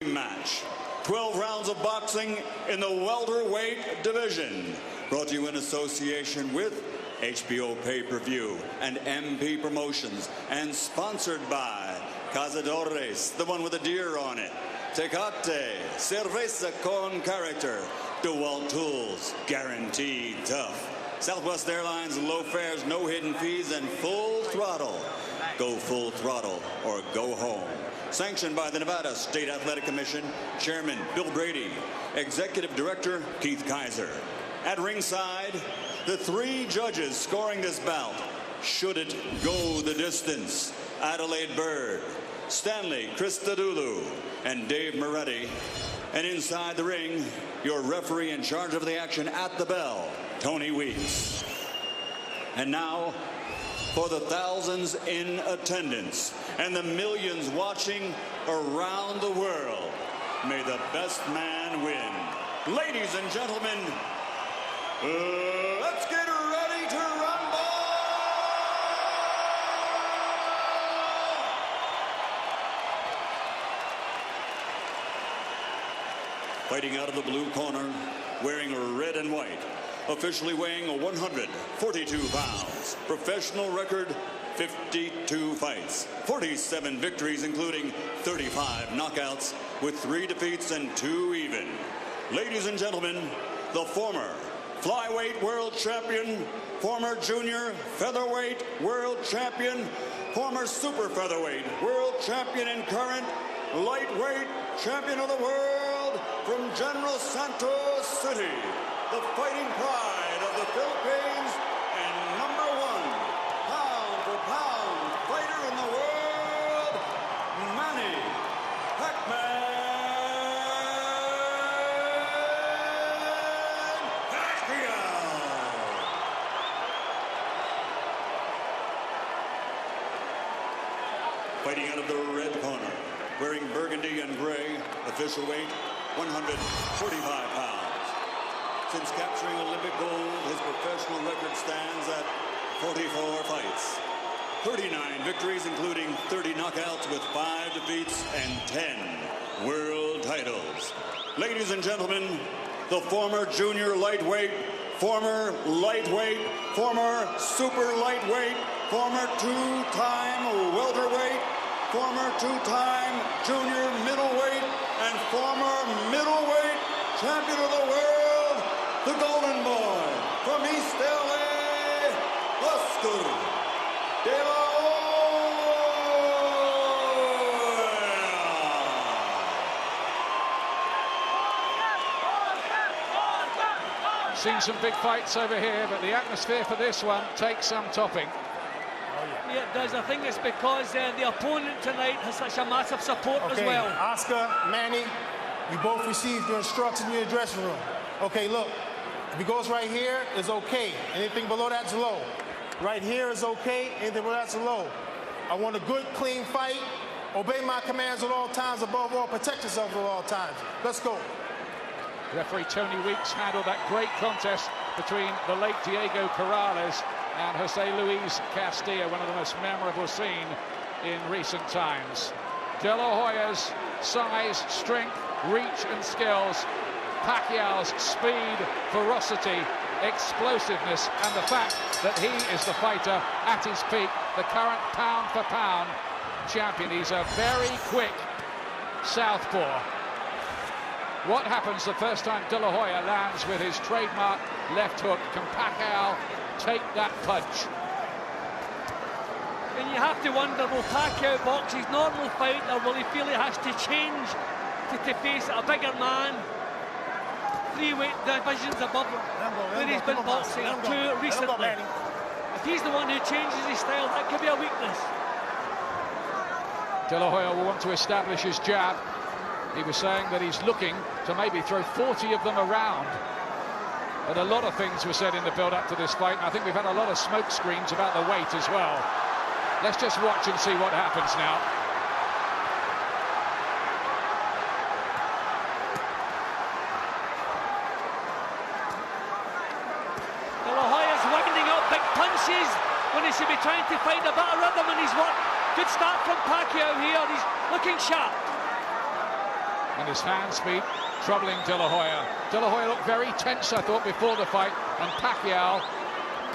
Match. 12 rounds of boxing in the welterweight division. Brought to you in association with HBO Pay-Per-View and MP Promotions, and sponsored by Cazadores, the one with the deer on it. Tecate, cerveza con character. DeWalt Tools, guaranteed tough. Southwest Airlines, low fares, no hidden fees, and full throttle. Go full throttle or go home. Sanctioned by the Nevada State Athletic Commission, Chairman Bill Brady, Executive Director Keith Kaiser. At ringside, the three judges scoring this bout. Should it go the distance? Adelaide Bird, Stanley Christodoulou, and Dave Moretti. And inside the ring, your referee in charge of the action at the bell, Tony Weeks. And now, for the thousands in attendance and the millions watching around the world, may the best man win. Ladies and gentlemen, let's get ready to rumble! Fighting out of the blue corner, wearing red and white, officially weighing 142 pounds. Professional record, 52 fights, 47 victories, including 35 knockouts, with 3 defeats and 2 even. Ladies and gentlemen, the former flyweight world champion, former junior featherweight world champion, former super featherweight world champion, and current lightweight champion of the world from General Santos City, the fighting pride of the Philippines and #1 pound-for-pound fighter in the world, Manny Pacman Pacquiao. Fighting out of the red corner, wearing burgundy and gray, official weight 145 pounds. Since capturing Olympic gold, his professional record stands at 44 fights, 39 victories, including 30 knockouts, with 5 defeats and 10 world titles. Ladies and gentlemen, the former junior lightweight, former lightweight, former super lightweight, former 2-time welterweight, former 2-time junior middleweight, and former middleweight champion of the world, the Golden Boy from East LA, Oscar Delahoya. Seen some big fights over here, but the atmosphere for this one takes some topping. Yeah, it does. I think it's because the opponent tonight has such a massive support as well. Oscar, Manny, you both received your instructions in your dressing room. Okay, look, if it goes right here, it's okay. Anything below that's low. Right here is okay. Anything below that's low. I want a good, clean fight. Obey my commands at all times. Above all, protect yourself at all times. Let's go. Referee Tony Weeks handled that great contest between the late Diego Corrales and Jose Luis Castillo, one of the most memorable seen in recent times. Delahoya's size, strength, reach and skills, Pacquiao's speed, ferocity, explosiveness, and the fact that he is the fighter at his peak, the current pound-for-pound champion. He's a very quick southpaw. What happens the first time Delahoya lands with his trademark left hook? Can Pacquiao take that punch? And you have to wonder, will Pacquiao box his normal fight, or will he feel he has to change to face a bigger man? 3 weight divisions above him, where he's been boxing, or 2 recently. If he's the one who changes his style, that could be a weakness. Delahoya will want to establish his jab. He was saying that he's looking to maybe throw 40 of them around. But a lot of things were said in the build-up to this fight, and I think we've had a lot of smoke screens about the weight as well. Let's just watch and see what happens now. Delahoya's winding up big punches when he should be trying to find a bit of rhythm, and he's worked. Good start from Pacquiao here. He's looking sharp. And his hand speed troubling Delahoya. Delahoya looked very tense, I thought, before the fight, and Pacquiao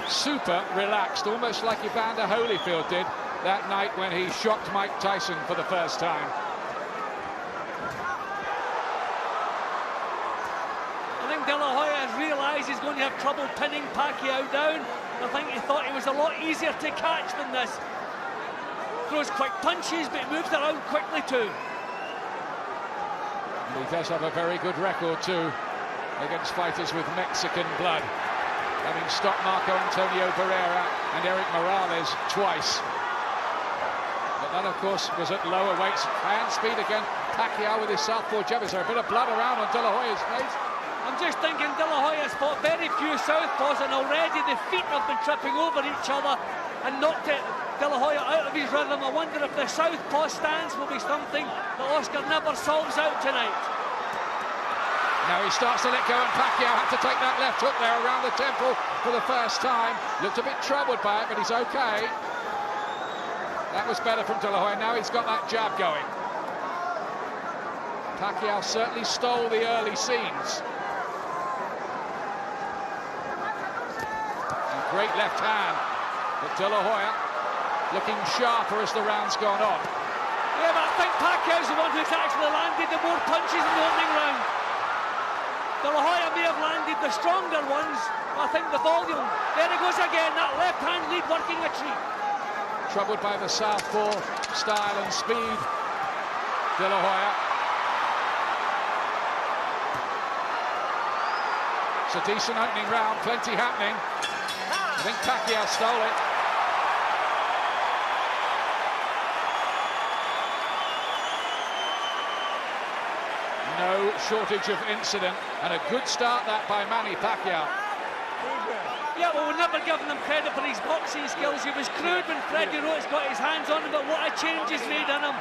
super relaxed, almost like Evander Holyfield did that night when he shocked Mike Tyson for the first time. I think Delahoya has realised he's going to have trouble pinning Pacquiao down. I think he thought he was a lot easier to catch than this. Throws quick punches, but he moves around quickly too. And he does have a very good record too against fighters with Mexican blood, having stopped Marco Antonio Barrera and Eric Morales twice. But that, of course, was at lower weights. Hand speed again. Pacquiao with his southpaw jab. Is there a bit of blood around on Delahoya's face? I'm just thinking Delahoya's fought very few southpaws, and already the feet have been tripping over each other and knocked Delahoya out of his rhythm. I wonder if the southpaw stance will be something that Oscar never solves out tonight. Now he starts to let go, and Pacquiao had to take that left hook there around the temple for the first time. Looked a bit troubled by it, but he's okay. That was better from Delahoya. Now he's got that jab going. Pacquiao certainly stole the early scenes. And great left hand, but Delahoya looking sharper as the round's gone on. Yeah, but I think Pacquiao's the one who's actually landed the more punches in the opening round. Delahoya may have landed the stronger ones, but I think the volume. There he goes again, that left hand lead working a treat. Troubled by the southpaw style and speed, Delahoya. It's a decent opening round, plenty happening. I think Pacquiao stole it. No shortage of incident, and a good start that by Manny Pacquiao. Yeah, well, we're never giving him credit for his boxing skills. He was crude when Freddie Roach got his hands on him, but what a change he's made in him.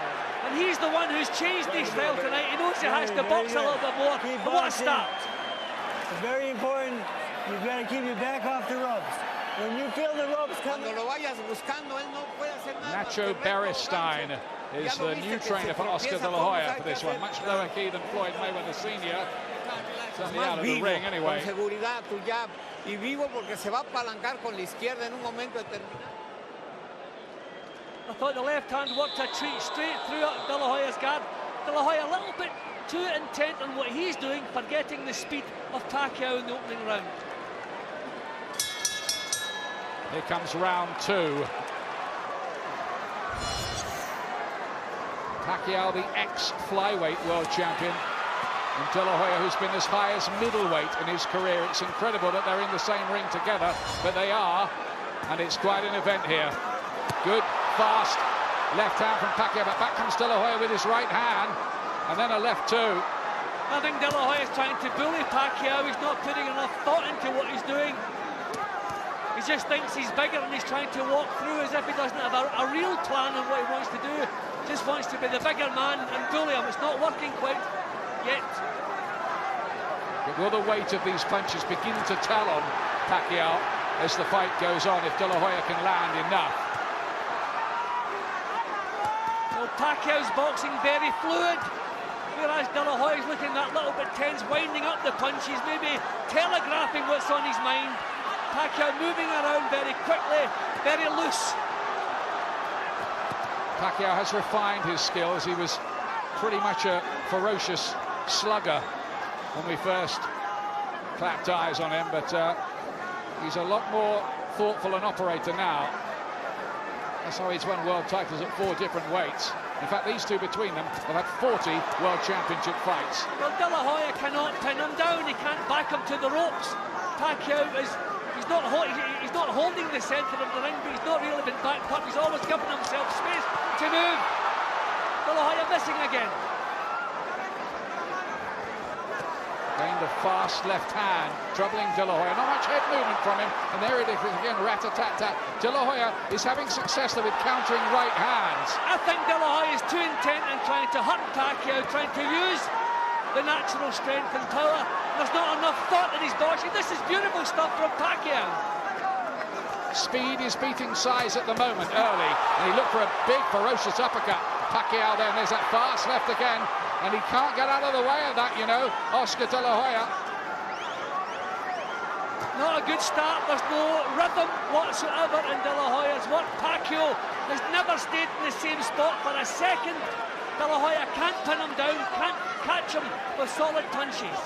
And he's the one who's changed his style tonight. He knows he has to box a little bit more. But what a start. It's very important. You've got to keep your back off the ropes. When you feel the ropes coming... Nacho Beristain is the new trainer for Oscar De La Hoya for this one. Much lower key than Floyd Mayweather Sr. Certainly out of the ring anyway. I thought the left hand worked a treat straight through De La Hoya's guard. De La Hoya a little bit too intent on what he's doing, forgetting the speed of Pacquiao in the opening round. Here comes round two. Pacquiao, the ex-flyweight world champion, and De La Hoya, who's been as high as middleweight in his career. It's incredible that they're in the same ring together, but they are, and it's quite an event here. Good, fast left hand from Pacquiao, but back comes De La Hoya with his right hand, and then a left too. I think De La Hoya is trying to bully Pacquiao. He's not putting enough thought into what he's doing. He just thinks he's bigger, and he's trying to walk through as if he doesn't have a real plan on what he wants to do. Just wants to be the bigger man and bully him. It's not working quite yet. But will the weight of these punches begin to tell on Pacquiao as the fight goes on, if De La Hoya can land enough? Well, Pacquiao's boxing very fluid, whereas De La Hoya's looking that little bit tense, winding up the punches, maybe telegraphing what's on his mind. Pacquiao moving around very quickly, very loose. Pacquiao has refined his skills. He was pretty much a ferocious slugger when we first clapped eyes on him, but he's a lot more thoughtful an operator now. That's how he's won world titles at 4 different weights. In fact, these two between them have had 40 world championship fights. Well, De La Hoya cannot pin him down. He can't back him to the ropes. Pacquiao he's not holding the centre of the ring, but he's not really been backed up. He's always given himself space to move. De La Hoya missing again. Gained a fast left hand, troubling De La Hoya. Not much head movement from him, and there it is again, rat-a-tat-tat. De La Hoya is having success there with countering right hands. I think De La Hoya is too intent in trying to hurt Pacquiao, trying to use the natural strength and power. There's not enough thought in his boxing. This is beautiful stuff from Pacquiao. Speed is beating size at the moment early, and he looked for a big ferocious uppercut. Pacquiao there, and there's that fast left again. And he can't get out of the way of that, you know, Oscar De La Hoya. Not a good start. There's no rhythm whatsoever in De La Hoya's work. Pacquiao has never stayed in the same spot for a second. De La Hoya can't pin him down, can't catch him with solid punches.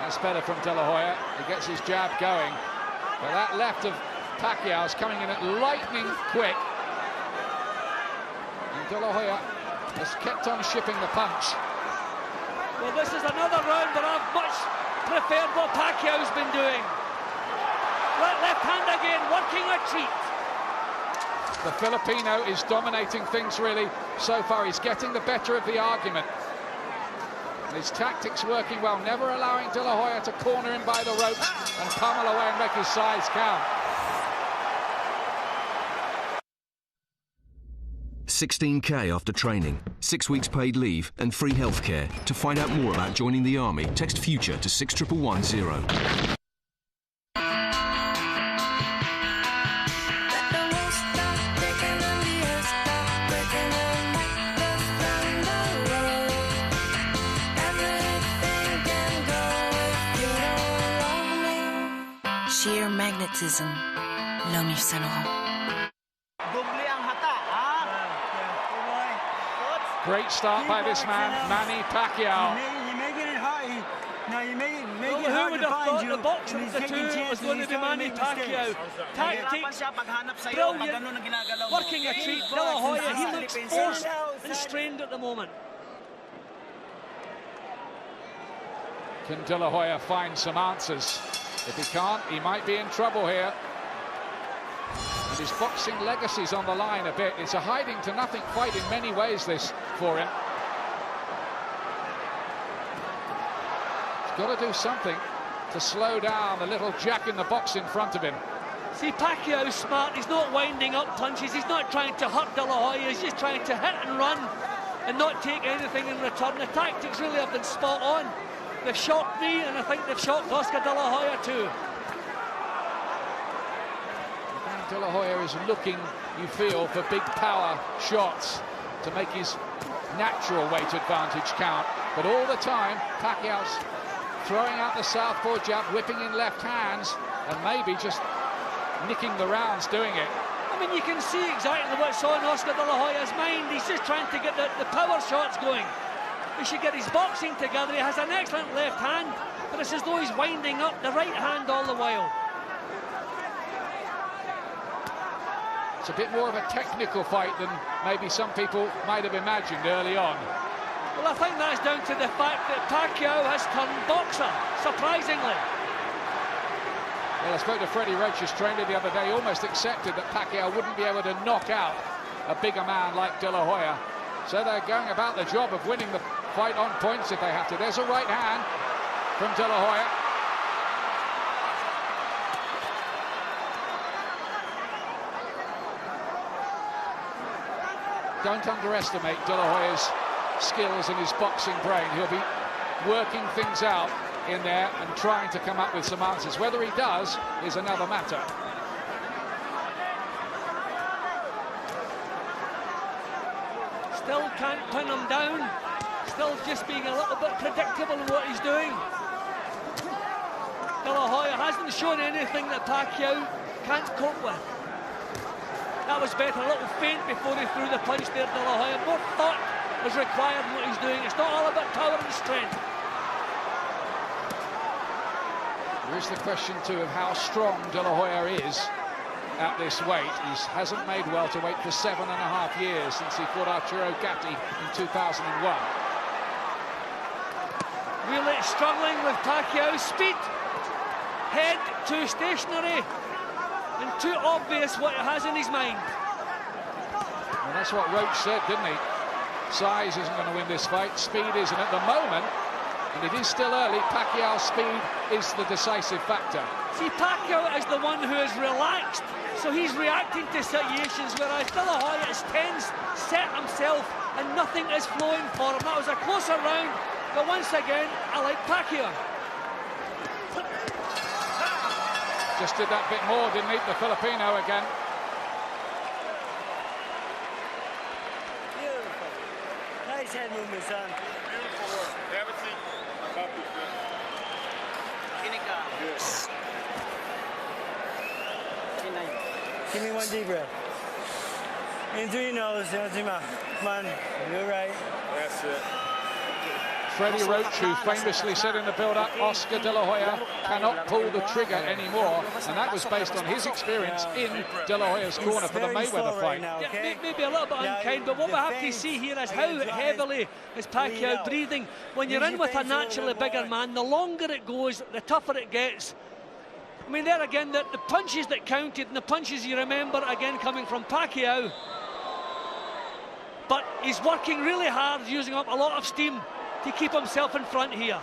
That's better from De La Hoya. He gets his jab going. But that left of Pacquiao's coming in at lightning quick. And De La Hoya has kept on shipping the punch. Well, this is another round that I've much preferred what Pacquiao's been doing. Left hand again, working a treat. The Filipino is dominating things really so far. He's getting the better of the argument. And his tactics working well, never allowing De La Hoya to corner him by the ropes and pummel away and make his sides count. 16K after training, 6 weeks paid leave and free healthcare. To find out more about joining the army, text FUTURE to 61110. Sheer magnetism, l'homme Saint Laurent. Great start by this man, Manny Pacquiao. You're making it hard. Now you make it Who hard would to have find thought you. the boxing of the two was going to be Manny Pacquiao? Tactics, brilliant, working a treat. De La Hoya, he looks forced and strained at the moment. Can De La Hoya find some answers? If he can't, he might be in trouble here. And his boxing legacy's on the line a bit. It's a hiding to nothing fight in many ways, this, for him. He's got to do something to slow down the little jack in the box in front of him. See, Pacquiao's smart. He's not winding up punches. He's not trying to hurt De La Hoya. He's just trying to hit and run and not take anything in return. The tactics really have been spot on. They've shocked me, and I think they've shocked Oscar De La Hoya too. De La Hoya is looking, you feel, for big power shots to make his natural weight advantage count. But all the time, Pacquiao's throwing out the southpaw jab, whipping in left hands, and maybe just nicking the rounds doing it. I mean, you can see exactly what's on Oscar De La Hoya's mind. He's just trying to get the power shots going. He should get his boxing together. He has an excellent left hand, but it's as though he's winding up the right hand all the while. It's a bit more of a technical fight than maybe some people might have imagined early on. Well, I think that's down to the fact that Pacquiao has turned boxer, surprisingly. Well, I spoke to Freddie Roach's trainer the other day. He almost accepted that Pacquiao wouldn't be able to knock out a bigger man like De La Hoya. So they're going about the job of winning the fight on points if they have to. There's a right hand from De La Hoya. Don't underestimate De La Hoya's skills and his boxing brain. He'll be working things out in there and trying to come up with some answers. Whether he does is another matter. Still can't pin him down. Still just being a little bit predictable in what he's doing. De La Hoya hasn't shown anything that Pacquiao can't cope with. That was better, a little feint before he threw the punch there, De La Hoya. More thought is required in what he's doing. It's not all about power and strength. There is the question too of how strong De La Hoya is at this weight. He hasn't made welterweight for 7.5 years since he fought Arturo Gatti in 2001. Really struggling with Pacquiao's speed. Head too stationary and too obvious what he has in his mind. Well, that's what Roach said, didn't he? Size isn't going to win this fight, speed isn't. At the moment, and it is still early, Pacquiao's speed is the decisive factor. See, Pacquiao is the one who is relaxed, so he's reacting to situations, whereas De La Hoya is tense, set himself, and nothing is flowing for him. That was a closer round, but once again, I like Pacquiao. Just did that bit more, didn't he, the Filipino again. Nice head movement, son. Beautiful work. Have a seat. About this, Yes. Give me one deep breath. In through your nose, out through your mouth. Come on, you're right. That's it. Freddie Roach, who famously said in the build-up, Oscar De La Hoya cannot pull the trigger anymore, and that was based on his experience in De La Hoya's corner for the Mayweather fight. Yeah, maybe a little bit unkind, but what we have to see here is how heavily is Pacquiao breathing. When you're in with a naturally bigger man, the longer it goes, the tougher it gets. I mean, there again, the punches that counted and the punches you remember, again, coming from Pacquiao. But he's working really hard, using up a lot of steam to keep himself in front here.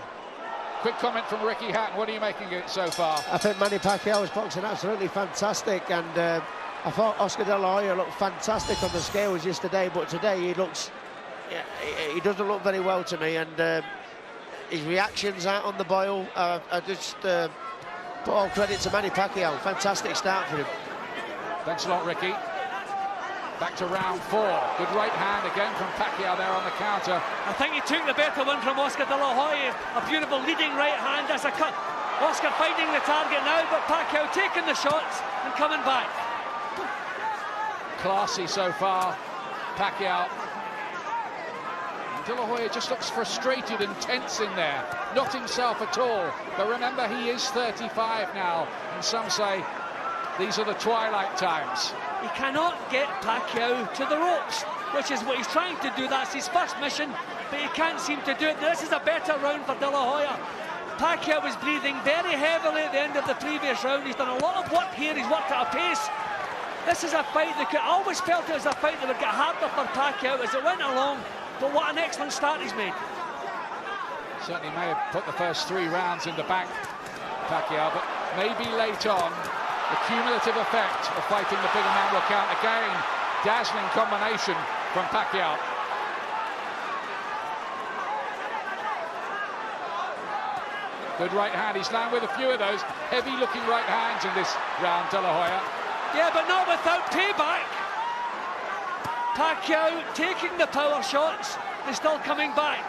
Quick comment from Ricky Hatton. What are you making of it so far? I think Manny Pacquiao is boxing absolutely fantastic, and I thought Oscar De La Hoya looked fantastic on the scales yesterday, but today he looks, he doesn't look very well to me, and his reactions out on the boil, I just put all credit to Manny Pacquiao. Fantastic start for him. Thanks a lot, Ricky. Back to round 4. Good right hand again from Pacquiao there on the counter. I think he took the better one from Oscar De La Hoya. A beautiful leading right hand as a cut. Oscar finding the target now, but Pacquiao taking the shots and coming back. Classy so far, Pacquiao. De La Hoya just looks frustrated and tense in there. Not himself at all. But remember, he is 35 now, and some say these are the twilight times. He cannot get Pacquiao to the ropes, which is what he's trying to do. That's his first mission, but he can't seem to do it. This is a better round for De La Hoya. Pacquiao was breathing very heavily at the end of the previous round. He's done a lot of work here. He's worked at a pace. This is a fight that I always felt it was a fight that would get harder for Pacquiao as it went along, but what an excellent start he's made. Certainly may have put the first 3 rounds in the bank, Pacquiao, but maybe late on, the cumulative effect of fighting the bigger man will count again. Dazzling combination from Pacquiao. Good right hand. He's landed with a few of those heavy-looking right hands in this round, De La Hoya. Yeah, but not without payback. Pacquiao taking the power shots and still coming back.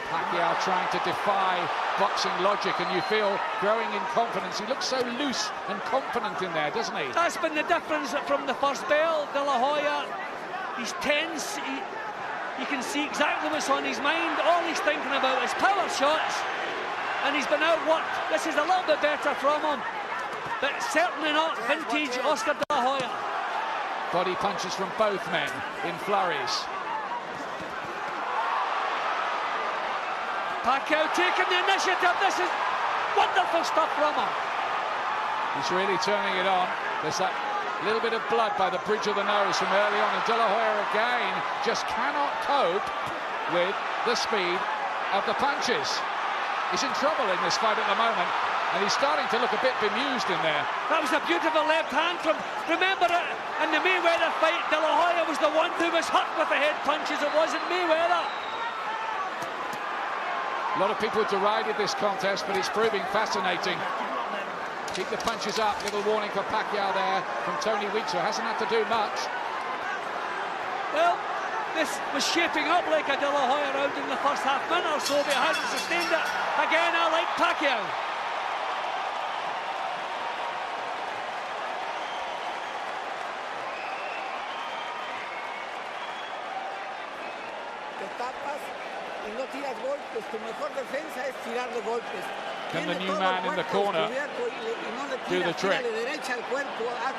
Pacquiao trying to defy boxing logic, and you feel growing in confidence. He looks so loose and confident in there, doesn't he? That's been the difference from the first bell. De La Hoya, he's tense. You can see exactly what's on his mind. All he's thinking about is power shots, and he's been outworked. This is a little bit better from him, but certainly not vintage Oscar De La Hoya. Body punches from both men in flurries. Pacquiao taking the initiative. This is wonderful stuff from him. He's really turning it on. There's that little bit of blood by the bridge of the nose from early on, and De La Hoya again just cannot cope with the speed of the punches. He's in trouble in this fight at the moment, and he's starting to look a bit bemused in there. That was a beautiful left hand from, remember it, in the Mayweather fight, De La Hoya was the one who was hurt with the head punches. It wasn't Mayweather. A lot of people derided this contest, but it's proving fascinating. Keep the punches up. Little warning for Pacquiao there from Tony Weeks, who hasn't had to do much. Well, this was shaping up like a De La Hoya round in the first half minute or so, but he hasn't sustained it. Again, I like Pacquiao. No tiras golpes, tu mejor defensa es tirarle golpes. Can the new man in the corner do the trick?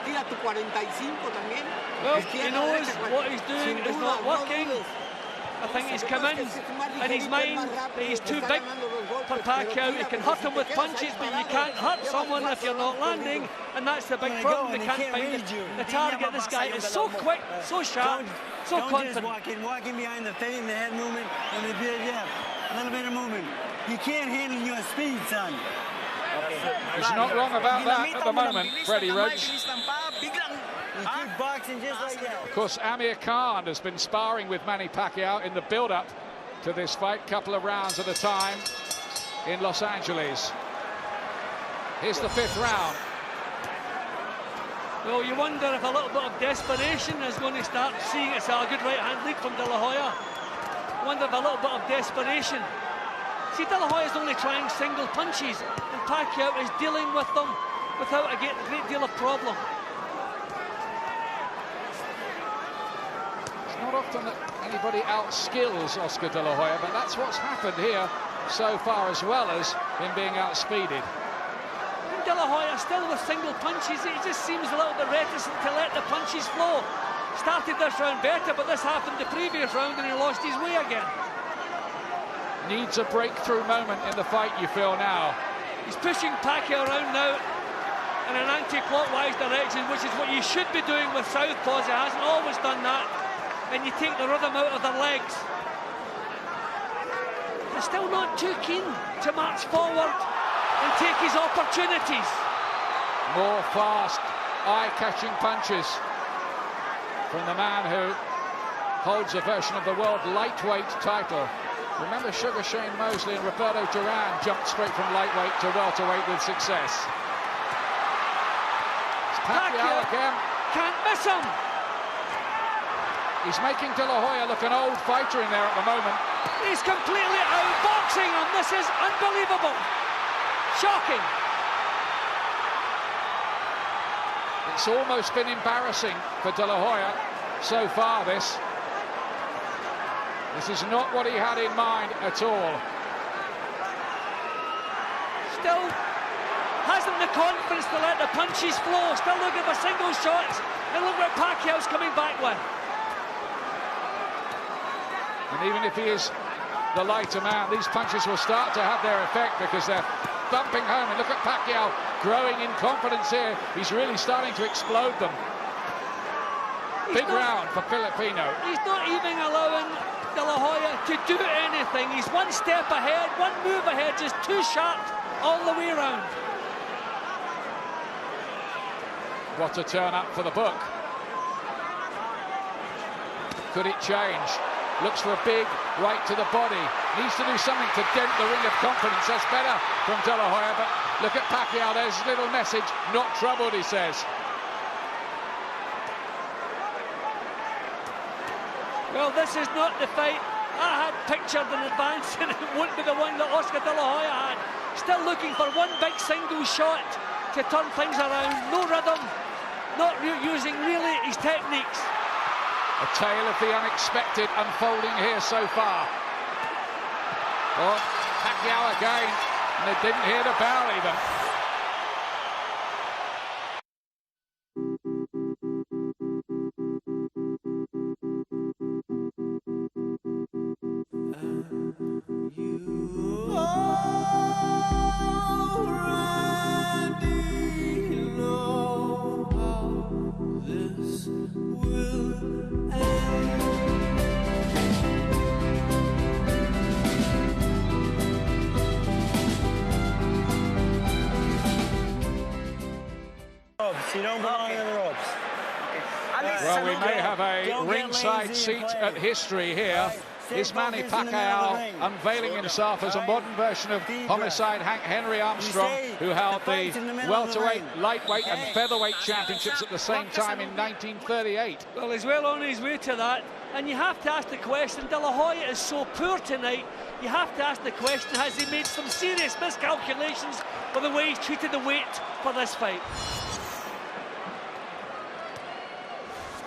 Tira tu 45 también. Well, he knows what he's doing is not working. I think he's come in his mind that he's too big for Pacquiao. You can hurt him with punches, but you can't hurt someone if you're not landing, and that's the big problem. They can't find the target. This guy is so quick, so sharp, so confident. Walking behind the thing, the head movement, and the bit, a little bit of movement. You can't handle your speed, son. He's not wrong about that at the moment, Freddie Roach. Boxing just like that. Of course, Amir Khan has been sparring with Manny Pacquiao in the build-up to this fight, couple of rounds at a time in Los Angeles. Here's the 5th round. Well, you wonder if a little bit of desperation is going to start seeing it's a good right-hand lead from Delahoya. I wonder if a little bit of desperation. See, Delahoya's only trying single punches, and Pacquiao is dealing with them without a great deal of problem. It's not often that anybody outskills Oscar Delahoya, but that's what's happened here so far, as well as him being outspeeded. Delahoya still with single punches. He just seems a little bit reticent to let the punches flow. Started this round better, but this happened the previous round and he lost his way again. Needs a breakthrough moment in the fight, you feel now. He's pushing Pacquiao around now in an anti-clockwise direction, which is what you should be doing with southpaws. He hasn't always done that. And you take the rhythm out of their legs. They're still not too keen to march forward and take his opportunities. More fast, eye-catching punches from the man who holds a version of the world lightweight title. Remember, Sugar Shane Mosley and Roberto Duran jumped straight from lightweight to welterweight with success. It's Pacquiao again. Can't miss him. He's making Delahoya look an old fighter in there at the moment. He's completely outboxing him. This is unbelievable. Shocking. It's almost been embarrassing for Delahoya so far, this. This is not what he had in mind at all. Still hasn't the confidence to let the punches flow. Still looking for single shots. And look what Pacquiao's coming back with. And even if he is the lighter man, these punches will start to have their effect because they're bumping home. And look at Pacquiao growing in confidence here. He's really starting to explode them. Big round for Filipino. He's not even allowing Delahoya to do anything. He's one step ahead, one move ahead, just too sharp all the way around. What a turn up for the book. Could it change? Looks for a big right to the body. Needs to do something to dent the ring of confidence. That's better from Delahoya, but look at Pacquiao. There's his little message. Not troubled, he says. Well, this is not the fight I had pictured in advance, and it won't be the one that Oscar Delahoya had. Still looking for one big single shot to turn things around. No rhythm, not using really his techniques. A tale of the unexpected unfolding here so far. Oh, Pacquiao again, and they didn't hear the bell even. You don't belong in the ropes. Well, we may have a ringside seat at history here. Is Manny Pacquiao unveiling himself as a modern version of homicide Hank Henry Armstrong, who held the welterweight, lightweight and featherweight championships at the same time in 1938. Well, he's well on his way to that, and you have to ask the question, Delahoya is so poor tonight, you have to ask the question, has he made some serious miscalculations with the way he's treated the weight for this fight?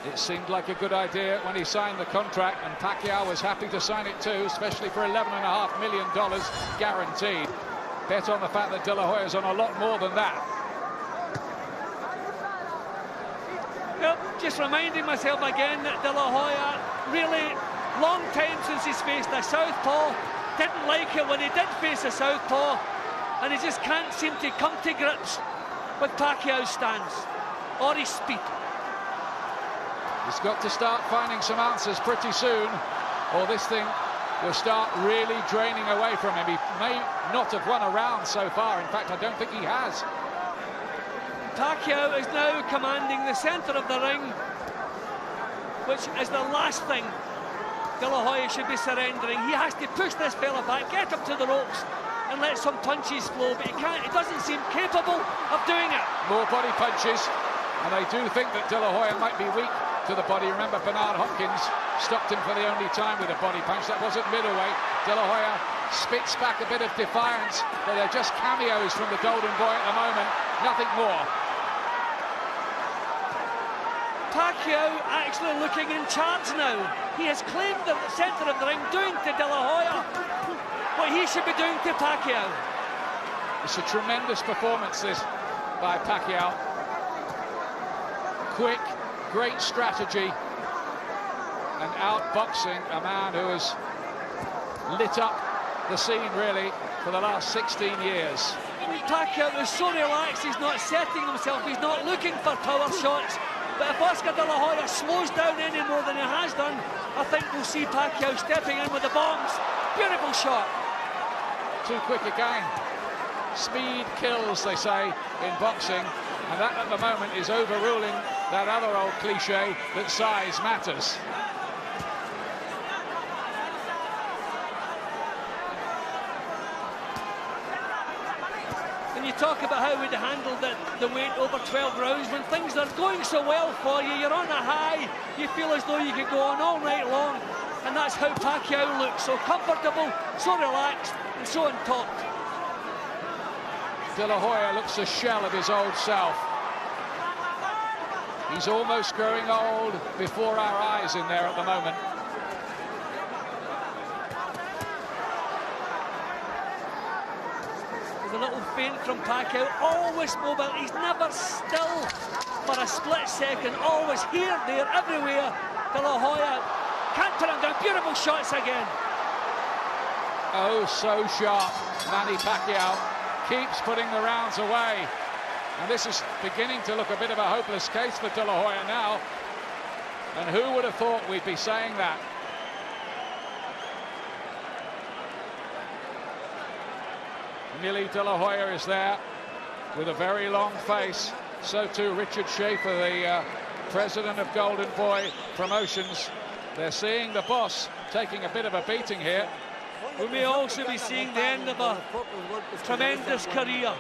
It seemed like a good idea when he signed the contract, and Pacquiao was happy to sign it too, especially for $11.5 million guaranteed. Bet on the fact that Delahoya's on a lot more than that. Well, just reminding myself again that Delahoya, really long time since he's faced a southpaw, didn't like it when he did face a southpaw, and he just can't seem to come to grips with Pacquiao's stance or his speed. He's got to start finding some answers pretty soon, or this thing will start really draining away from him. He may not have won a round so far. In fact, I don't think he has. Pacquiao is now commanding the centre of the ring, which is the last thing Delahoya should be surrendering. He has to push this fella back, get him to the ropes, and let some punches flow, but he can't. He doesn't seem capable of doing it. More body punches. And they do think that Delahoya might be weak to the body. Remember, Bernard Hopkins stopped him for the only time with a body punch. That was at middleweight. Delahoya spits back a bit of defiance, but they're just cameos from the Golden Boy at the moment, nothing more. Pacquiao actually looking in charge now. He has claimed the centre of the ring, doing to Delahoya what he should be doing to Pacquiao. It's a tremendous performance, this, by Pacquiao. Quick, great strategy, and outboxing a man who has lit up the scene, really, for the last 16 years. Pacquiao is so relaxed, he's not setting himself, he's not looking for power shots. But if Oscar De La Hoya slows down any more than he has done, I think we'll see Pacquiao stepping in with the bombs. Beautiful shot. Too quick again. Speed kills, they say, in boxing, and that at the moment is overruling that other old cliche that size matters. And you talk about how we'd handled the weight over 12 rounds. When things are going so well for you, you're on a high, you feel as though you could go on all night long, and that's how Pacquiao looks, so comfortable, so relaxed, and so on top. De La Hoya looks a shell of his old self. He's almost growing old before our eyes in there at the moment. There's a little feint from Pacquiao, always mobile, he's never still for a split second, always here, there, everywhere. De La Hoya can't turn him down, beautiful shots again. Oh, so sharp, Manny Pacquiao keeps putting the rounds away. And this is beginning to look a bit of a hopeless case for De La Hoya now. And who would have thought we'd be saying that? Millie De La Hoya is there with a very long face. So too Richard Schaefer, the president of Golden Boy Promotions. They're seeing the boss taking a bit of a beating here. We may also be seeing the end of a tremendous career.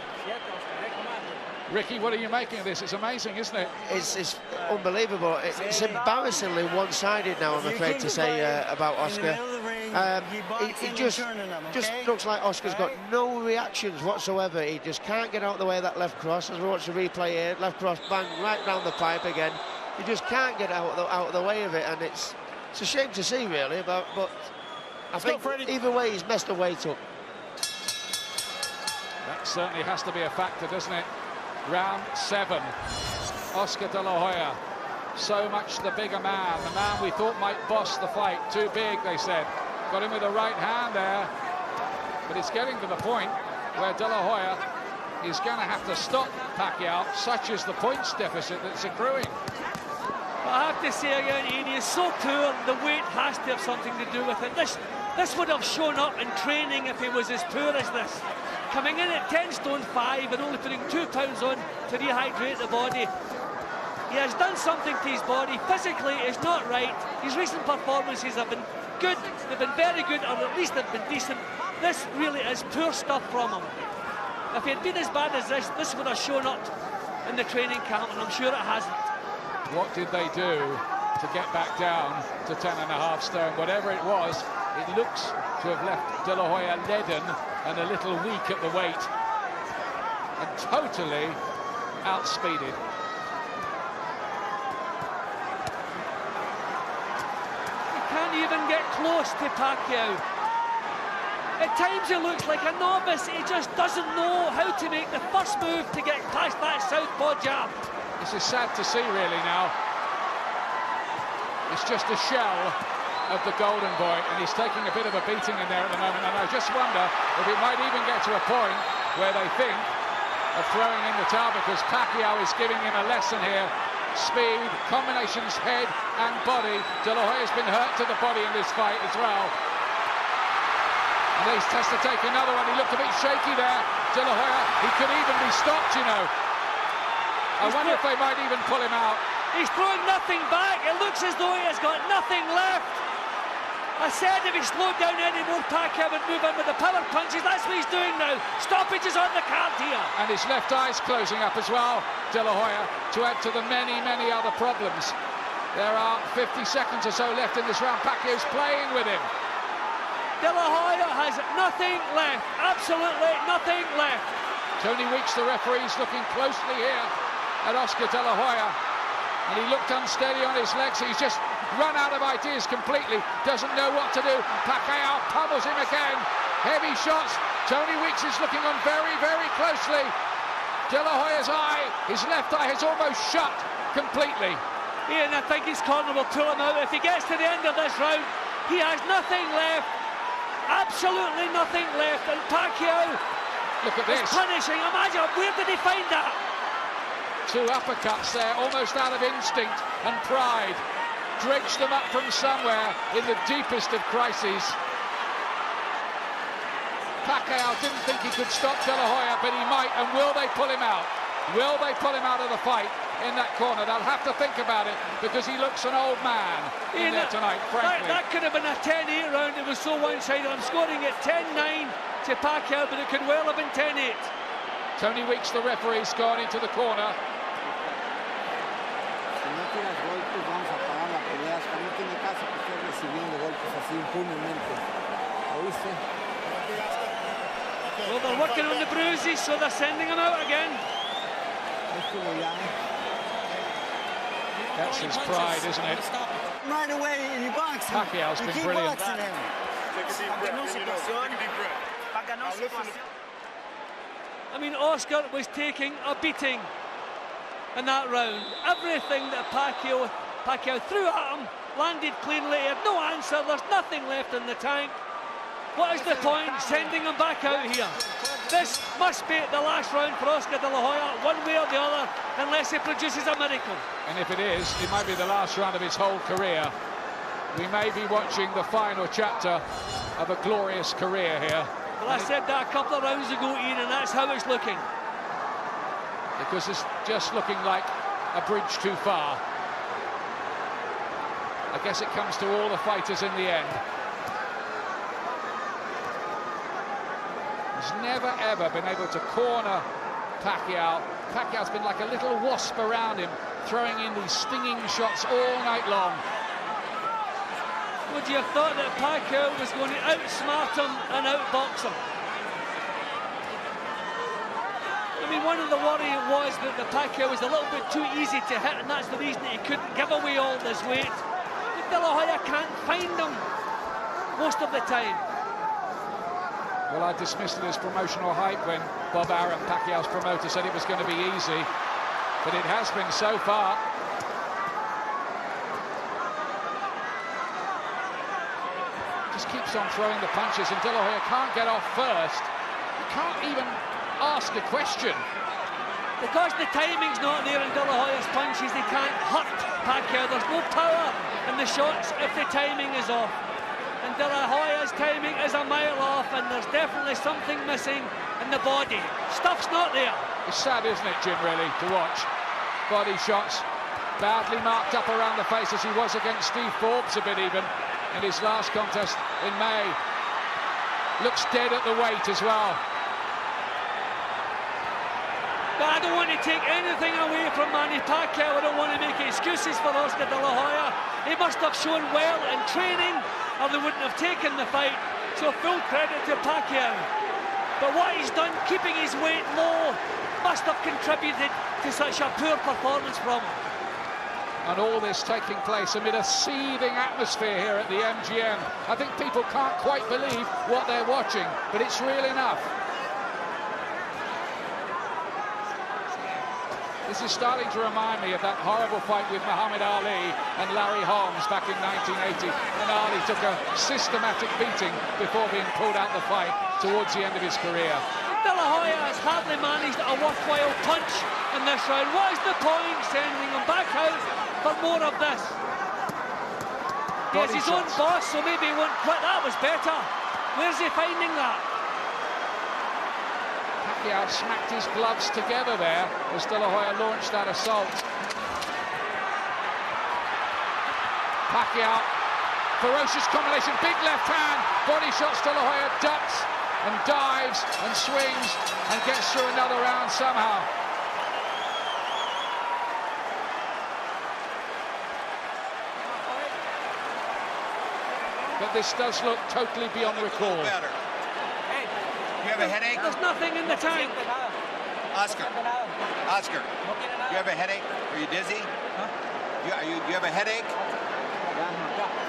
Ricky, what are you making of this? It's amazing, isn't it? It's unbelievable. It's embarrassingly one-sided now, I'm afraid to say, about Oscar. He just looks like Oscar's got no reactions whatsoever. He just can't get out the way of that left cross. As we watch the replay here, left cross bang right round the pipe again. He just can't get out of the way of it, and it's a shame to see, really. But I think either way, he's messed the weight up. That certainly has to be a factor, doesn't it? Round 7, Oscar De La Hoya, so much the bigger man, the man we thought might boss the fight. Too big, they said. Got him with the right hand there, but it's getting to the point where De La Hoya is going to have to stop Pacquiao. Such is the points deficit that's accruing. I have to say again, he is so poor, the weight has to have something to do with it. This would have shown up in training if he was as poor as this. Coming in at 10 stone 5 and only putting 2 pounds on to rehydrate the body. He has done something to his body. Physically, it's not right. His recent performances have been good. They've been very good, or at least they've been decent. This really is poor stuff from him. If he had been as bad as this would have shown up in the training camp, and I'm sure it hasn't. What did they do to get back down to 10.5 stone? Whatever it was, it looks to have left De La Hoya leaden and a little weak at the weight, and totally outspeeded. He can't even get close to Pacquiao. At times he looks like a novice. He just doesn't know how to make the first move to get past that southpaw jab. This is sad to see, really, now. It's just a shell of the Golden Boy, and he's taking a bit of a beating in there at the moment, and I just wonder if it might even get to a point where they think of throwing in the towel, because Pacquiao is giving him a lesson here. Speed, combinations, head and body. De La Hoya's been hurt to the body in this fight as well. And he has to take another one. He looked a bit shaky there, De La Hoya. He could even be stopped, you know. I wonder if they might even pull him out. He's throwing nothing back. It looks as though he has got nothing left. I said if he slowed down any more, Pacquiao would move in with the power punches. That's what he's doing now. Stoppage is on the card here. And his left eye's closing up as well, Delahoya, to add to the many, many other problems. There are 50 seconds or so left in this round. Pacquiao's playing with him. Delahoya has nothing left. Absolutely nothing left. Tony Weeks, the referee, is looking closely here at Oscar Delahoya. And he looked unsteady on his legs. He's just run out of ideas completely, doesn't know what to do. Pacquiao pummels him again. Heavy shots. Tony Weeks is looking on very, very closely. Delahoya's eye, his left eye has almost shut completely. Ian, I think his corner will pull him out. If he gets to the end of this round, he has nothing left. Absolutely nothing left. And Pacquiao, look at this, is punishing. Imagine, where did he find that? 2 uppercuts there, almost out of instinct and pride. Dredged them up from somewhere in the deepest of crises. Pacquiao didn't think he could stop Delahoya, but he might. And will they pull him out? Will they pull him out of the fight in that corner? They'll have to think about it, because he looks an old man in there tonight, frankly. That could have been a 10-8 round. It was so one-sided. I'm scoring it 10-9 to Pacquiao, but it could well have been 10-8. Tony Weeks, the referee's gone into the corner. Well, they're working on the bruises, so they're sending him out again. That's his pride, isn't it? Right away, he boxes. Pacquiao's been brilliant. Take a deep breath. Take a deep breath. I mean, Oscar was taking a beating in that round. Everything that Pacquiao threw at him landed cleanly. He had no answer. There's nothing left in the tank. What is the point sending him back out here? This must be the last round for Oscar Delahoya, one way or the other, unless he produces a miracle. And if it is, it might be the last round of his whole career. We may be watching the final chapter of a glorious career here. Well, I said that a couple of rounds ago, Ian, and that's how it's looking. Because it's just looking like a bridge too far. I guess it comes to all the fighters in the end. He's never ever been able to corner Pacquiao. Pacquiao's been like a little wasp around him, throwing in these stinging shots all night long. Would you have thought that Pacquiao was going to outsmart him and outbox him? I mean, one of the worry was that the Pacquiao was a little bit too easy to hit, and that's the reason he couldn't give away all this weight. But Delahoya can't find him most of the time. Well, I dismissed it as promotional hype when Bob Arum, Pacquiao's promoter, said it was going to be easy. But it has been so far. Just keeps on throwing the punches, and Delahoya can't get off first. He can't even ask a question. Because the timing's not there in Delahoya's punches, they can't hurt Pacquiao. There's no power in the shots if the timing is off. And Delahoya's timing is a mile off, and there's definitely something missing in the body. Stuff's not there. It's sad, isn't it, Jim, really, to watch body shots badly marked up around the face, as he was against Steve Forbes a bit even in his last contest in May. Looks dead at the weight as well. But I don't want to take anything away from Manny Pacquiao. I don't want to make excuses for Oscar Delahoya. He must have shown well in training, or they wouldn't have taken the fight. So full credit to Pacquiao. But what he's done, keeping his weight low, must have contributed to such a poor performance from him. And all this taking place amid a seething atmosphere here at the MGM. I think people can't quite believe what they're watching, but it's real enough. This is starting to remind me of that horrible fight with Muhammad Ali and Larry Holmes back in 1980. And Ali took a systematic beating before being pulled out the fight towards the end of his career. Delahoya has hardly managed a worthwhile punch in this round. What is the point sending him back out for more of this? He has his own boss, so maybe he won't quit. That was better. Where's he finding that? Pacquiao smacked his gloves together there as Delahoya launched that assault. Pacquiao ferocious combination, big left hand, body shots. Delahoya ducks and dives and swings and gets through another round somehow. But this does look totally beyond recall. You have a headache? There's nothing in the tank. Oscar, you have a headache? Are you dizzy? Huh? You have a headache?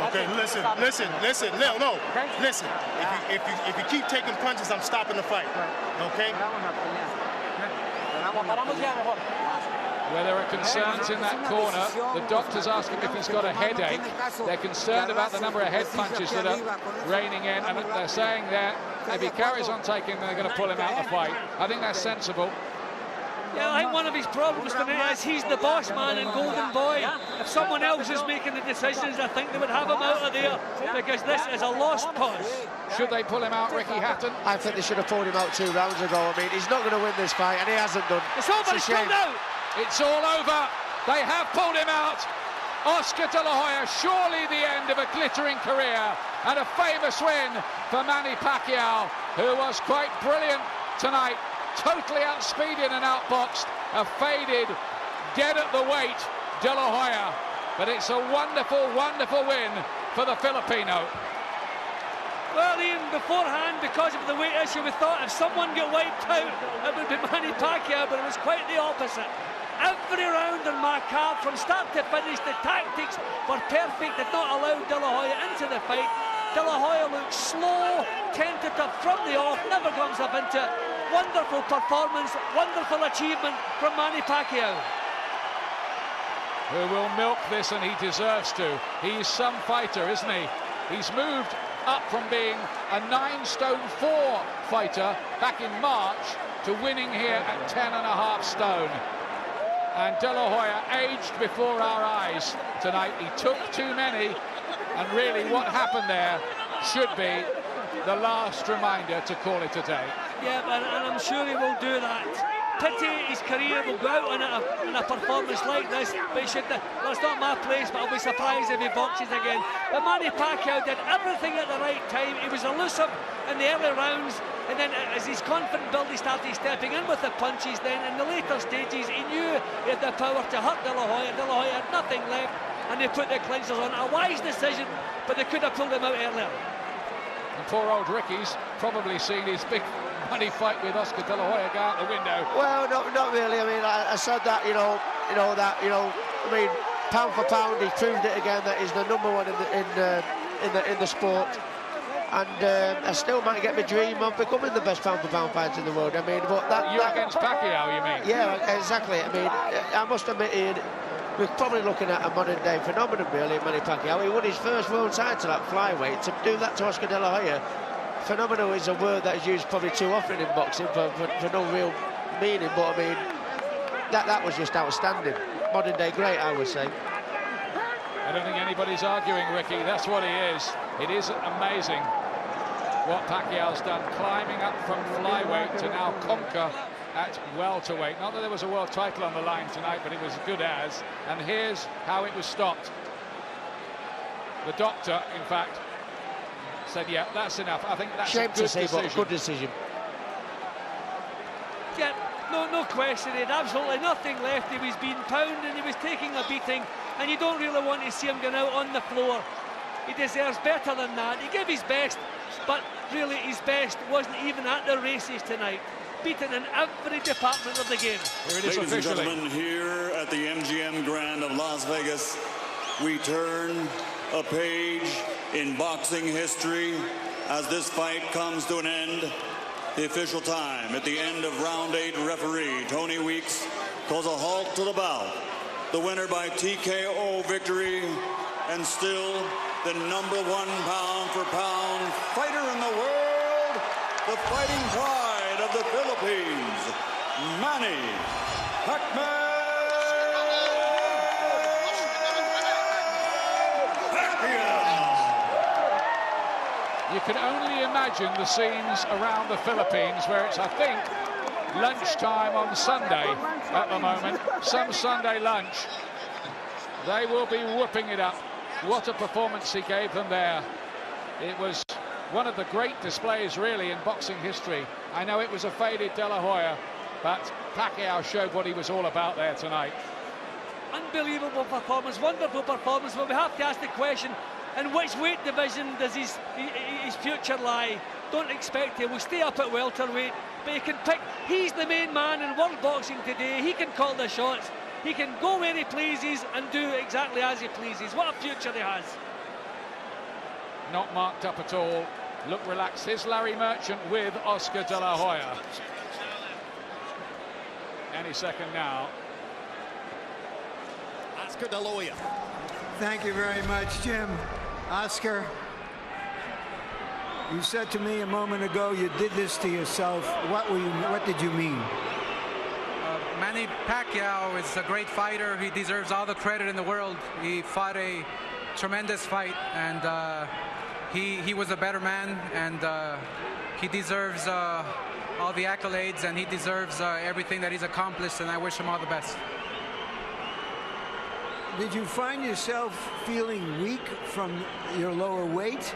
Okay, listen. No. Listen. If you keep taking punches, I'm stopping the fight. Okay? Where there are concerns in that corner, the doctors ask him if he's got a headache. They're concerned about the number of head punches that are raining in, and they're saying that if he carries on taking, they're going to pull him out of the fight. I think that's sensible. Yeah, I think one of his problems tonight is he's the boss man and Golden Boy. If someone else is making the decisions, I think they would have him out of there, because this is a lost cause. Should they pull him out, Ricky Hatton? I think they should have pulled him out 2 rounds ago. I mean, he's not going to win this fight, and he hasn't done. It's over, it's pulled out. It's all over. They have pulled him out. Oscar Delahoya, surely the end of a glittering career and a famous win for Manny Pacquiao, who was quite brilliant tonight. Totally outspeeded and outboxed a faded, dead at the weight Delahoya. But it's a wonderful, wonderful win for the Filipino. Well, Ian, beforehand, because of the weight issue, we thought if someone got wiped out, it would be Manny Pacquiao, but it was quite the opposite. Every round on my card, from start to finish, the tactics were perfect, did not allow Delahoya into the fight. Delahoya looks slow, tentative from the off, never comes up into it. Wonderful performance, wonderful achievement from Manny Pacquiao. Who will milk this, and he deserves to. He's some fighter, isn't he? He's moved up from being a 9'4" fighter back in March to winning here at 10.5 stone. And Delahoya aged before our eyes tonight. He took too many, and really what happened there should be the last reminder to call it a day. Yeah, and I'm sure he will do that. Pity his career will go out in a performance like this, but he should. Well, it's not my place, but I'll be surprised if he boxes again. But Manny Pacquiao did everything at the right time. He was elusive in the early rounds, and then as his confident build, he started stepping in with the punches. Then in the later stages, he knew he had the power to hurt Delahoya. Delahoya had nothing left, and they put the clinchers on. A wise decision, but they could have pulled him out earlier. And poor old Ricky's probably seen his big money fight with Oscar Delahoya go out the window. Well, not really. I mean, I said that, I mean, pound for pound, he proved it again that he's the number one in the sport. And I still might get my dream of becoming the best pound for pound fighter in the world. I mean, but that against Pacquiao, you mean? Yeah, exactly. I mean, I must admit, Ian, we're probably looking at a modern day phenomenon, really, Manny Pacquiao. He won his first world title at flyweight. To do that to Oscar Delahoya, phenomenal is a word that is used probably too often in boxing for no real meaning, but I mean, that was just outstanding. Modern day great, I would say. I don't think anybody's arguing, Ricky. That's what he is. It is amazing what Pacquiao's done, climbing up from flyweight to now conquer at welterweight. Not that there was a world title on the line tonight, but it was as good as. And here's how it was stopped. The doctor, in fact, said, yeah, that's enough. I think that's a good decision. Good decision. Yeah, no question. He had absolutely nothing left. He was being pounded, he was taking a beating, and you don't really want to see him going out on the floor. He deserves better than that. He gave his best, but really his best wasn't even at the races tonight. Beaten in every department of the game. Here it is. Ladies officially. and gentlemen, here at the MGM Grand of Las Vegas, we turn a page in boxing history as this fight comes to an end. The official time at the end of round 8, referee Tony Weeks calls a halt to the bout. The winner by TKO victory, and still the #1 pound-for-pound fighter in the world, the fighting pride of the Philippines, Manny Pacman. You can only imagine the scenes around the Philippines where it's, I think, lunchtime on Sunday at the moment. Some Sunday lunch. They will be whooping it up. What a performance he gave them there. It was one of the great displays, really, in boxing history. I know it was a faded Delahoya, but Pacquiao showed what he was all about there tonight. Unbelievable performance, wonderful performance, but we have to ask the question, in which weight division does his future lie? Don't expect he will stay up at welterweight, but he can pick. He's the main man in world boxing today. He can call the shots. He can go where he pleases and do exactly as he pleases. What a future he has. Not marked up at all. Look relaxed. Here's Larry Merchant with Oscar De La Hoya. Any second now. Oscar De La Hoya. Thank you very much, Jim. Oscar, you said to me a moment ago you did this to yourself. What did you mean? Manny Pacquiao is a great fighter. He deserves all the credit in the world. He fought a tremendous fight, and he was a better man, and he deserves all the accolades, and he deserves everything that he's accomplished, and I wish him all the best. Did you find yourself feeling weak from your lower weight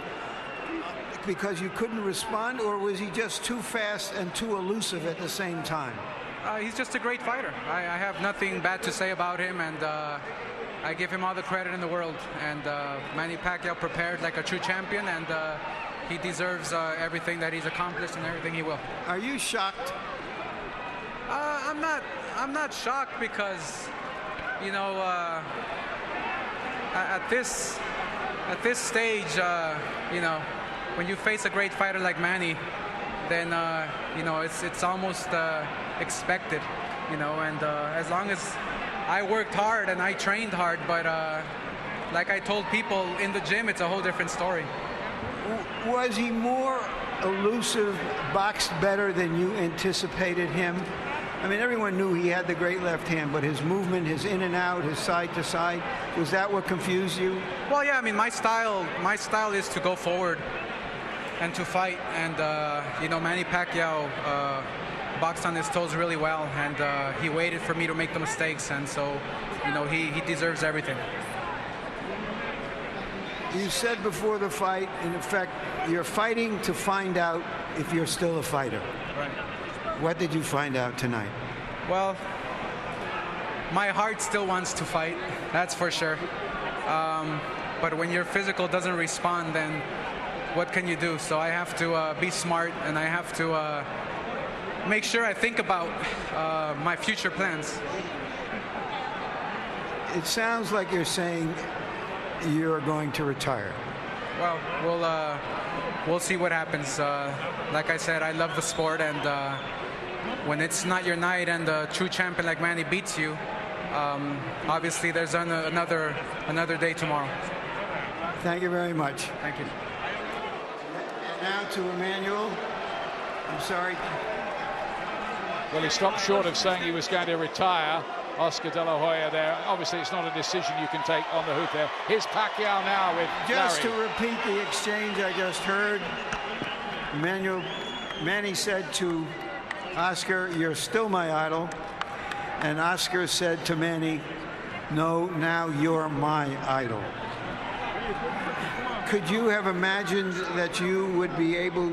because you couldn't respond, or was he just too fast and too elusive at the same time? He's just a great fighter. I have nothing bad to say about him, and I give him all the credit in the world. And Manny Pacquiao prepared like a true champion, and he deserves everything that he's accomplished and everything he will. Are you shocked? I'm not shocked because, you know, at this stage, you know, when you face a great fighter like Manny, then you know, it's almost expected, you know. And as long as I worked hard and I trained hard, but like I told people in the gym, it's a whole different story. Was he more elusive, boxed better than you anticipated him? I mean, everyone knew he had the great left hand, but his movement, his in and out, his side to side, was that what confused you? Well, yeah, I mean, my style is to go forward and to fight, and you know, Manny Pacquiao boxed on his toes really well, and he waited for me to make the mistakes, and so, you know, he deserves everything. You said before the fight, in effect, you're fighting to find out if you're still a fighter. Right. What did you find out tonight? Well, my heart still wants to fight, that's for sure. But when your physical doesn't respond, then what can you do? So I have to be smart, and I have to make sure I think about my future plans. It sounds like you're saying you're going to retire. Well, we'll see what happens. Like I said, I love the sport, and when it's not your night and a true champion like Manny beats you, obviously there's another day tomorrow. Thank you very much. Thank you. Now to Emmanuel. I'm sorry. Well, he stopped short of saying he was going to retire. Oscar De La Hoya there. Obviously, it's not a decision you can take on the hoop there. Here's Pacquiao now with Just Larry. to repeat the exchange I just heard, Manny said to Oscar, "You're still my idol." And Oscar said to Manny, "No, now you're my idol." Could you have imagined that you would be able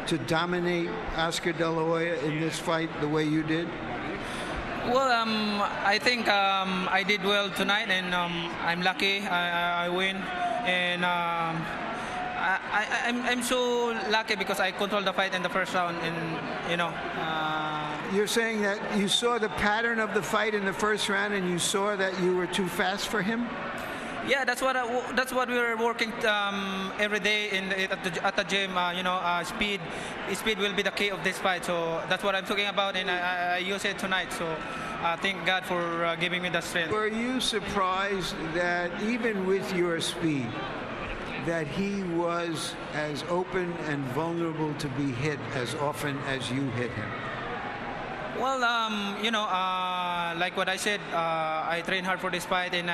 to dominate Oscar De La Hoya in this fight the way you did? Well, I think I did well tonight, and I'm lucky I win. And I'm so lucky because I controlled the fight in the first round, and you know. You're saying that you saw the pattern of the fight in the first round, and you saw that you were too fast for him? Yeah, that's what we were working every day at the gym. You know, speed will be the key of this fight. So that's what I'm talking about, and I use it tonight. So thank God for giving me the strength. Were you surprised that even with your speed, that he was as open and vulnerable to be hit as often as you hit him? Well, you know, like what I said, I trained hard for this fight, and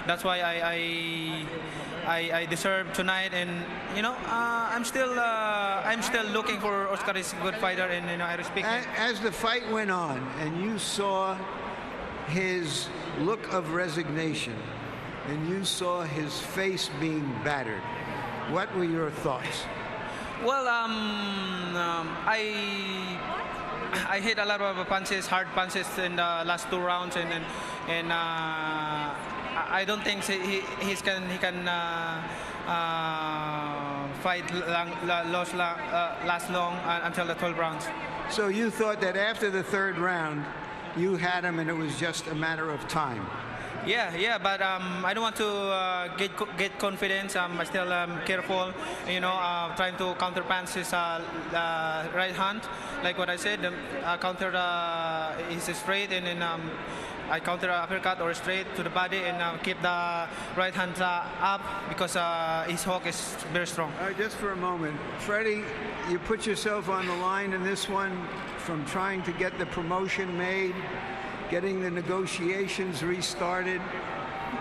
that's why I deserve tonight. And you know, I'm still looking for Oscar is a good fighter, and you know, I respect him. As the fight went on, and you saw his look of resignation, and you saw his face being battered. What were your thoughts? Well, I hit a lot of punches, hard punches in the last 2 rounds, and I don't think he can fight last long until the 12 rounds. So you thought that after the 3rd round, you had him, and it was just a matter of time. Yeah, but I don't want to get confidence. I'm still careful, trying to counterpunch his right hand. Like what I said, counter his straight, and then I counter uppercut or straight to the body, and keep the right hand up because his hook is very strong. All right, just for a moment. Freddie, you put yourself on the line in this one from trying to get the promotion made, getting the negotiations restarted,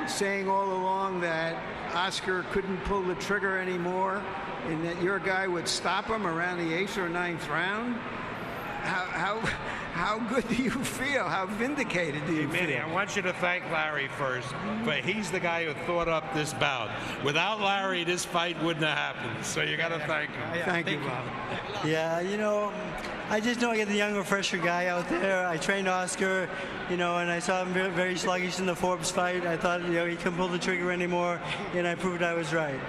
saying all along that Oscar couldn't pull the trigger anymore and that your guy would stop him around the 8th or 9th round. How good do you feel? How vindicated do you Manny, feel? I want you to thank Larry first, but he's the guy who thought up this bout. Without Larry, this fight wouldn't have happened. So you got to thank him. Thank you, Bob. Yeah, I just know I get the younger, fresher guy out there. I trained Oscar, and I saw him very sluggish in the Forbes fight. I thought, he couldn't pull the trigger anymore, and I proved I was right.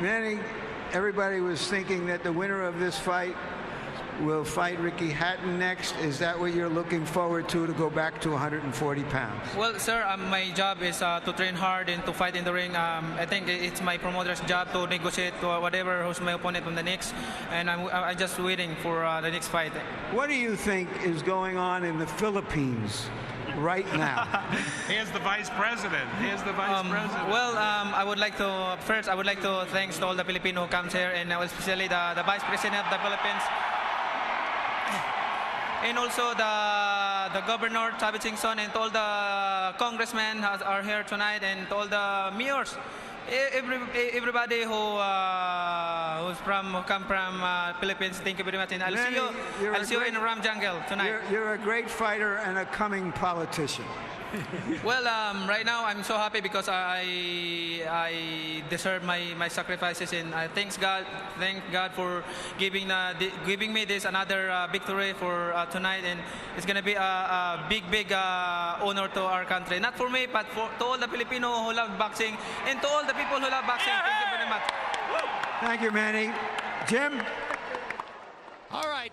Manny, everybody was thinking that the winner of this fight will fight Ricky Hatton next. Is that what you're looking forward to go back to 140 pounds? Well, sir, my job is to train hard and to fight in the ring. I think it's my promoter's job to negotiate whatever who's my opponent on the next, and I'm just waiting for the next fight. What do you think is going on in the Philippines right now? Here's the vice president. Well, I would like to thank all the Filipino who comes here, and especially the vice president of the Philippines. And also the governor, Tabi Chingson, and all the congressmen are here tonight, and all the mayors. Everybody who come from Philippines, thank you very much. And I'll see you in Ram Jungle tonight. You're a great fighter and a coming politician. Well, right now I'm so happy because I deserve my sacrifices, and I thank God for giving me this another victory for tonight, and it's gonna be a big honor to our country, not for me but to all the Filipino who love boxing and to all the people who love boxing. Thank you very much. Thank you, Manny. Jim. All right.